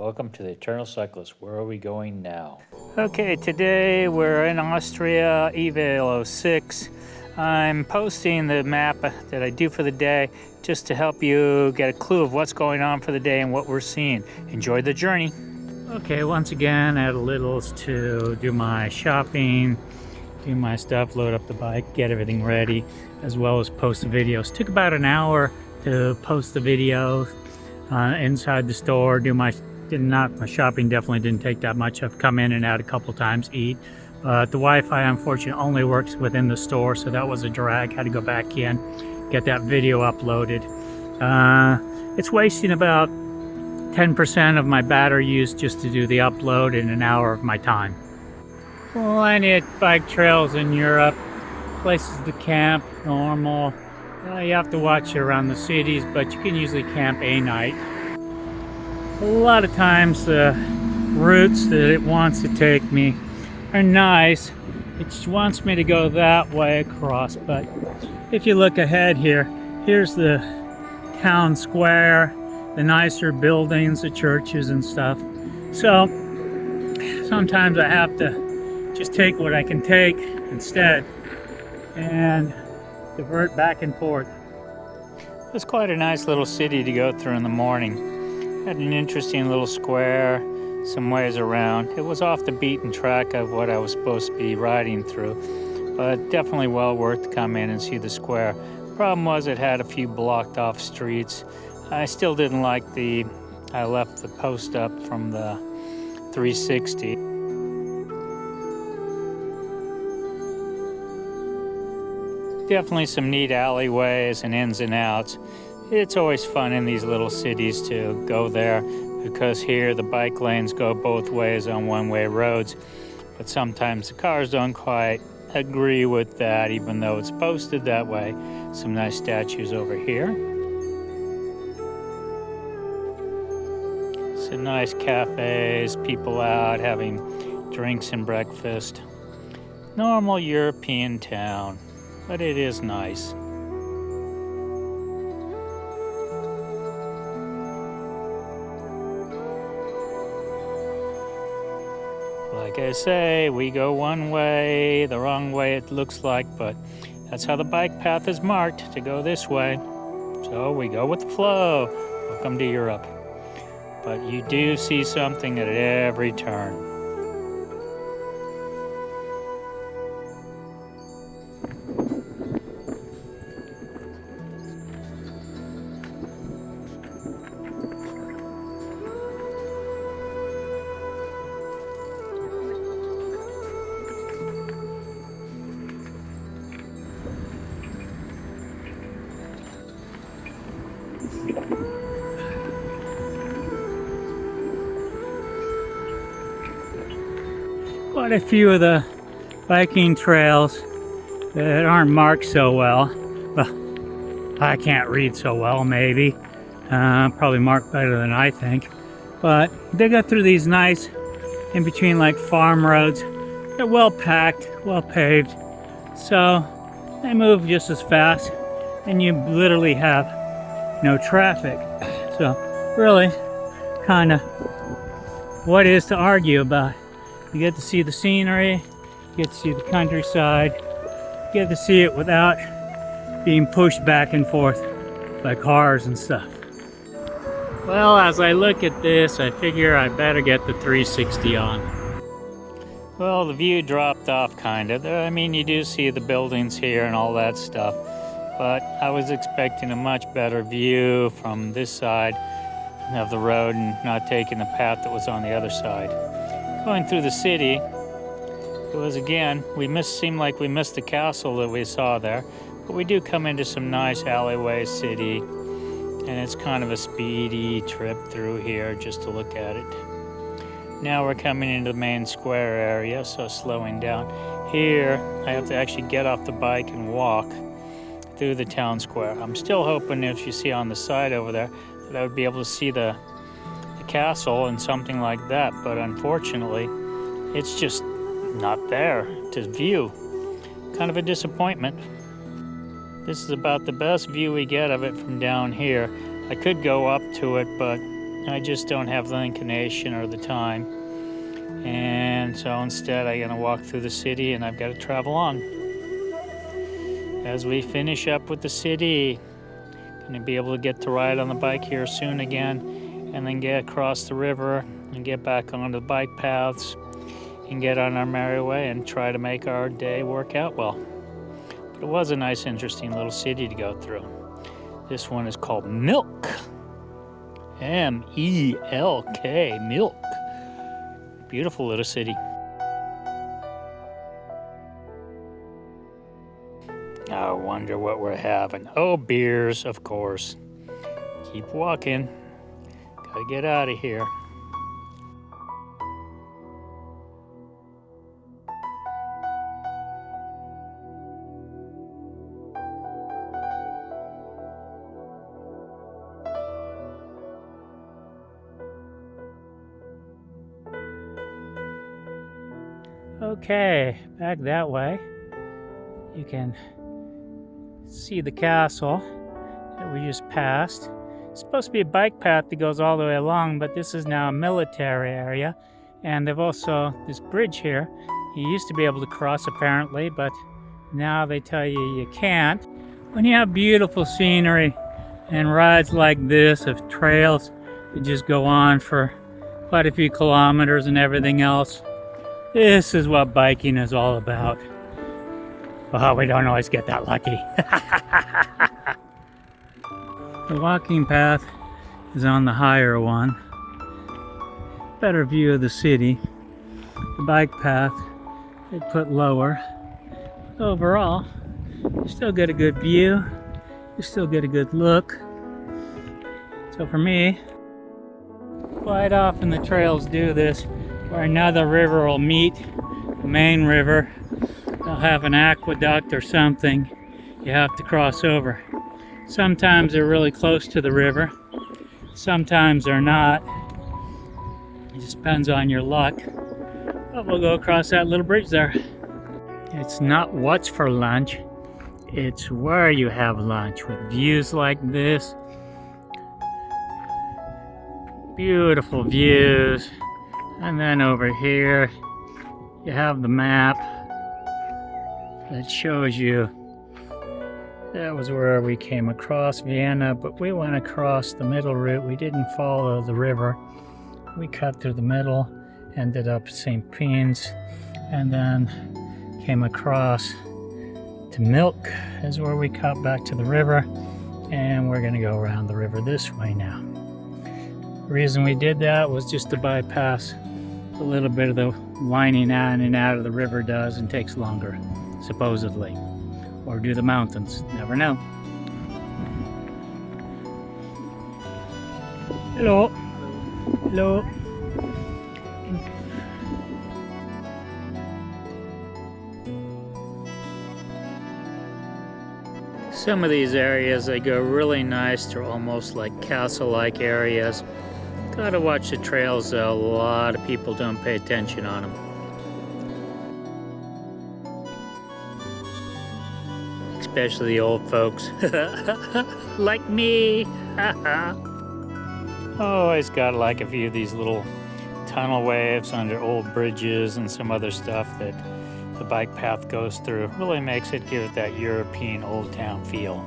Welcome to the Eternal Cyclist. Where are we going now? Okay, today we're in Austria, Velo 6. I'm posting the map that I do for the day just to help you get a clue of what's going on for the day and what we're seeing. Enjoy the journey. Okay, once again at Little's to do my shopping, do my stuff, load up the bike, get everything ready, as well as post the videos. Took about an hour to post the videos inside the store, do my shopping. Definitely didn't take that much. I've come in and out a couple times, eat. The Wi-Fi unfortunately only works within the store, so that was a drag. Had to go back in, get that video uploaded. It's wasting about 10% of my battery use just to do the upload in an hour of my time. Plenty of bike trails in Europe, places to camp, normal. You have to watch it around the cities, but you can usually camp a night. A lot of times the routes that it wants to take me are nice. It wants me to go that way across, but if you look ahead here, here's the town square, the nicer buildings, the churches and stuff. So sometimes I have to just take what I can take instead and divert back and forth. It's quite a nice little city to go through in the morning. Had an interesting little square, some ways around. It was off the beaten track of what I was supposed to be riding through, but definitely well worth to come in and see the square. Problem was it had a few blocked off streets. I still didn't like I left the post up from the 360. Definitely some neat alleyways and ins and outs. It's always fun in these little cities to go there because here the bike lanes go both ways on one-way roads, but sometimes the cars don't quite agree with that even though it's posted that way. Some nice statues over here. Some nice cafes, people out having drinks and breakfast. Normal European town, but it is nice. Like I say, we go one way, the wrong way it looks like, but that's how the bike path is marked, to go this way. So we go with the flow. Welcome to Europe. But you do see something at every turn. Quite a few of the biking trails that aren't marked so well. Well, I can't read so well, maybe. Probably marked better than I think. But they go through these nice, in between like farm roads. They're well packed, well paved. So they move just as fast and you literally have no traffic. So really, kind of what is to argue about? You get to see the scenery, you get to see the countryside, you get to see it without being pushed back and forth by cars and stuff. Well, as I look at this, I figure I better get the 360 on. Well, the view dropped off kind of. I mean, you do see the buildings here and all that stuff, but I was expecting a much better view from this side of the road and not taking the path that was on the other side. Going through the city, it was again, seemed like we missed the castle that we saw there, but we do come into some nice alleyway city, and it's kind of a speedy trip through here just to look at it. Now we're coming into the main square area, so slowing down. Here, I have to actually get off the bike and walk through the town square. I'm still hoping, if you see on the side over there, that I would be able to see the castle and something like that, but unfortunately it's just not there to view. Kind of a disappointment. This is about the best view we get of it from down here. I could go up to it, but I just don't have the inclination or the time. And so instead I'm gonna walk through the city, and I've got to travel on. As we finish up with the city, gonna be able to get to ride on the bike here soon again, and then get across the river and get back onto the bike paths and get on our merry way and try to make our day work out well. But it was a nice, interesting little city to go through. This one is called Milk. M-E-L-K, Milk. Beautiful little city. I wonder what we're having. Oh, beers, of course. Keep walking. Gotta get out of here. Okay, back that way. You can see the castle that we just passed. It's supposed to be a bike path that goes all the way along, but this is now a military area. And they've also, this bridge here, you used to be able to cross apparently, but now they tell you you can't. When you have beautiful scenery and rides like this of trails that just go on for quite a few kilometers and everything else, this is what biking is all about. Well, we don't always get that lucky. The walking path is on the higher one. Better view of the city. The bike path they put lower. Overall, you still get a good view. You still get a good look. So for me, quite often the trails do this, where another river will meet the main river. They'll have an aqueduct or something you have to cross over. Sometimes they're really close to the river. Sometimes they're not. It just depends on your luck. But we'll go across that little bridge there. It's not what's for lunch, it's where you have lunch with views like this. Beautiful views. And then over here, you have the map that shows you that was where we came across Vienna, but we went across the middle route. We didn't follow the river. We cut through the middle, ended up at St. Peen's, and then came across to Milk is where we cut back to the river, and we're gonna go around the river this way now. The reason we did that was just to bypass a little bit of the winding in and out of the river does and takes longer, supposedly. Or do the mountains, never know. Hello. Hello. Some of these areas, they go really nice. They're almost like castle-like areas. Gotta watch the trails though. A lot of people don't pay attention on them. Especially the old folks. Like me. Always got like a few of these little tunnel waves under old bridges and some other stuff that the bike path goes through. Really makes it give it that European old town feel.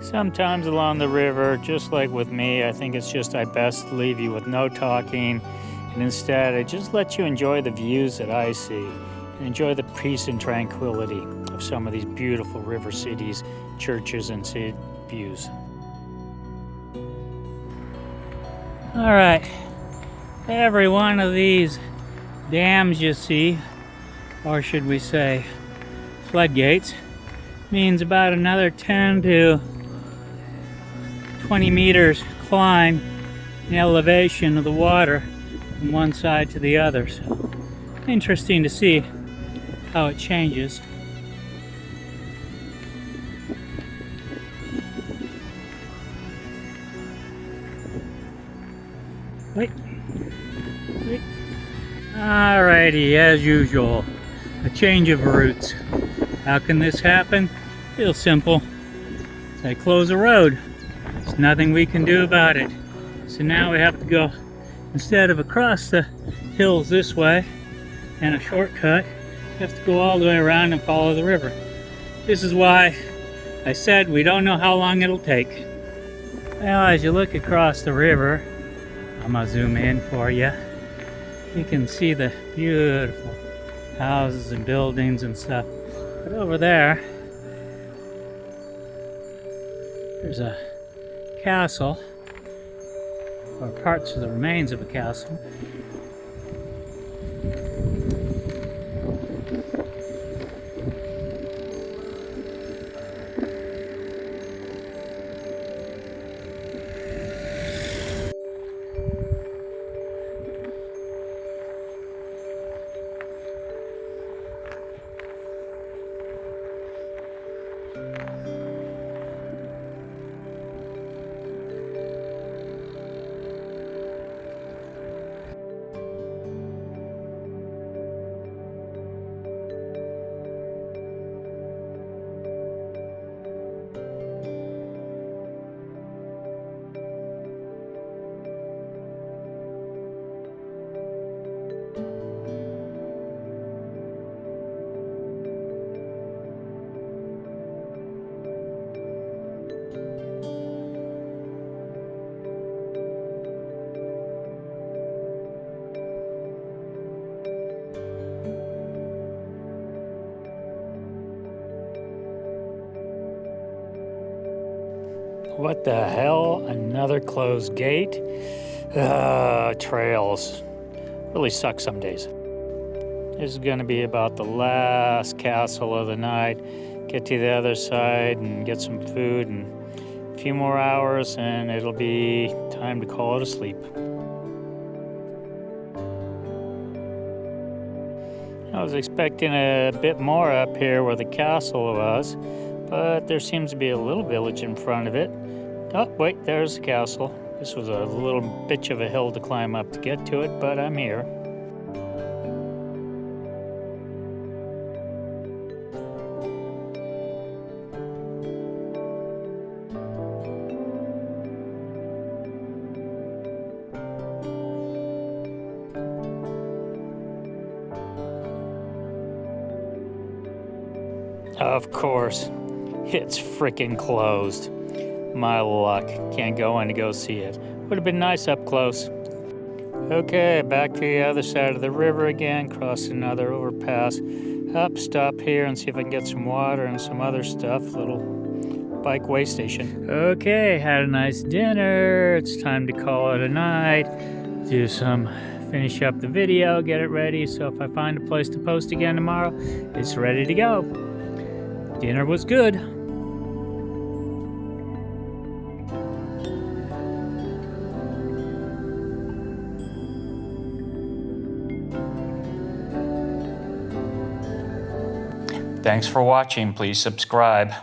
Sometimes along the river, just like with me, I think it's just I best leave you with no talking, and instead I just let you enjoy the views that I see and enjoy the peace and tranquility of some of these beautiful river cities, churches, and city views. All right, every one of these dams you see, or should we say floodgates, means about another 10 to 20 meters climb in elevation of the water from one side to the other. So interesting to see. how it changes. Wait. Alrighty, as usual, a change of routes. How can this happen? Real simple. They close a road. There's nothing we can do about it. So now we have to go, instead of across the hills this way and a shortcut, we have to go all the way around and follow the river. This is why I said we don't know how long it'll take. Well, as you look across the river, I'm gonna zoom in for you. You can see the beautiful houses and buildings and stuff. But over there, there's a castle, or parts of the remains of a castle. What the hell? Another closed gate? Trails. Really suck some days. This is gonna be about the last castle of the night. Get to the other side and get some food and a few more hours and it'll be time to call it a sleep. I was expecting a bit more up here where the castle was, but there seems to be a little village in front of it. Oh, wait, there's the castle. This was a little bitch of a hill to climb up to get to it, but I'm here. Of course, it's freaking closed. My luck, can't go in to go see it. Would have been nice up close. Okay, back to the other side of the river again, cross another overpass. Up, stop here and see if I can get some water and some other stuff. Little bike way station. Okay, had a nice dinner. It's time to call it a night. Finish up the video, get it ready. So if I find a place to post again tomorrow, it's ready to go. Dinner was good. Thanks for watching. Please subscribe.